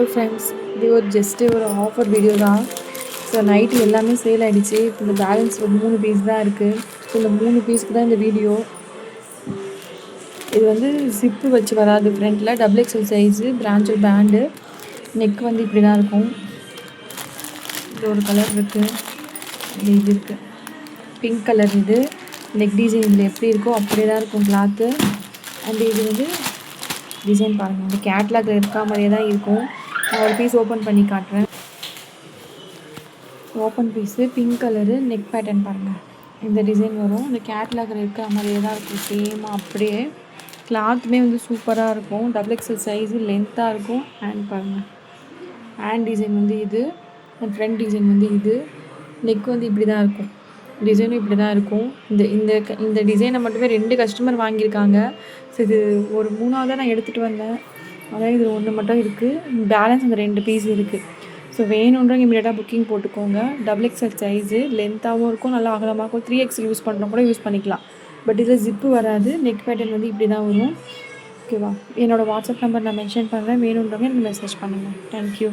Hello friends, இது ஒரு just ஒரு ஆஃபர் வீடியோ தான். ஸோ நைட்டு எல்லாமே சேல் ஆகிடுச்சு. இப்போ இந்த பேலன்ஸ் ஒரு 3 பீஸ் தான் இருக்குது. ஸோ இந்த 3 பீஸ்க்கு தான் இந்த வீடியோ. இது வந்து ஜிப்பு வச்சு வராது. ஃப்ரண்ட்டில் double XL size பிராஞ்சல் pant. Neck வந்து இப்படி தான் இருக்கும். இது ஒரு கலர் இருக்குது, இது இருக்குது பிங்க் கலர். இது நெக் டிசைன் இதில் எப்படி இருக்கோ அப்படியே தான் இருக்கும் கிளாத்து. அண்ட் இது வந்து டிசைன் பாருங்கள், இந்த கேட்லாகில் இருக்கா மாதிரியே தான் இருக்கும். நான் ஒரு பீஸ் ஓப்பன் பண்ணி காட்டுறேன். Open piece pink colour, neck pattern பாருங்கள், இந்த டிசைன் வரும். இந்த கேட்லாகில் இருக்கிற மாதிரியே தான் இருக்கும், சேமாக அப்படியே. கிளாத்துமே வந்து சூப்பராக இருக்கும். டபுள் எக்ஸல் சைஸு, லென்த்தாக இருக்கும். ஹேண்ட் பாருங்கள், ஹேண்ட் டிசைன் வந்து இது, அண்ட் ஃப்ரண்ட் டிசைன் வந்து இது. நெக் வந்து இப்படி தான் இருக்கும், டிசைனும் இப்படி தான் இருக்கும். இந்த இந்த இந்த டிசைனை மட்டுமே 2 கஸ்டமர் வாங்கியிருக்காங்க. ஸோ இது ஒரு 3ஆவதாக நான் எடுத்துகிட்டு வந்தேன். அதான் இது 1 மட்டும் இருக்குது. பேலன்ஸ் அந்த 2 பீஸ் இருக்குது. ஸோ வேணுன்றவங்க இமீடியட்டாக புக்கிங் போட்டுக்கோங்க. டபுள் எக்ஸல் சைஸு, லென்த்தாகவும் இருக்கும், நல்லா அகலமாக இருக்கும். 3XL யூஸ் பண்ணுறோம் கூட யூஸ் பண்ணிக்கலாம். பட் இதில் ஜிப்பு வராது. நெக் பேட்டர்ன் வந்து இப்படி தான் வரும். ஓகேவா? என்னோடய வாட்ஸ்அப் நம்பர் நான் மென்ஷன் பண்ணுறேன். வேணுன்றவங்க எனக்கு மெசேஜ் பண்ணுங்கள். தேங்க்யூ.